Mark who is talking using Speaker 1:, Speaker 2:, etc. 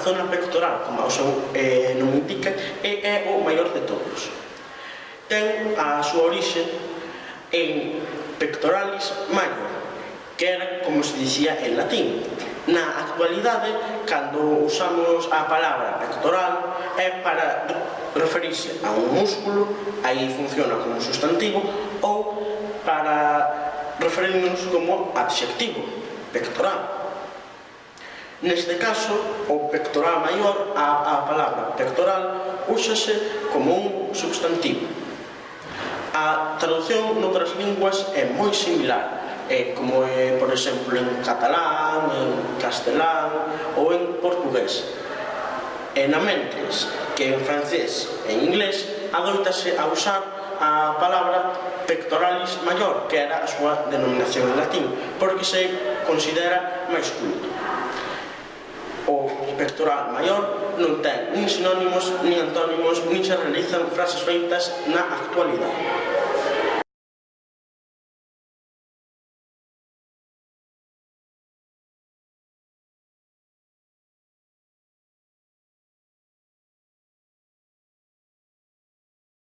Speaker 1: zona pectoral, como o seu nome indica, é o maior de todos. Ten a súa orixe en pectoralis major, que era como se dicía en latín. Na actualidade, cando usamos a palabra pectoral, é para referirse a un músculo, aí funciona como sustantivo, ou para referirnos como adxectivo, pectoral. Neste caso, o pectoral maior, a palabra pectoral, úsase como un substantivo. A traducción noutras linguas é moi similar, como por exemplo en catalán, en castelán ou en portugués. Mentres que en francés e en inglés adoitase a usar a palabra pectoralis maior, que era a súa denominación en latín, porque se considera máis culto. O pectoral maior non ten nin sinónimos, nin antónimos, nin se realizan frases feitas na actualidade.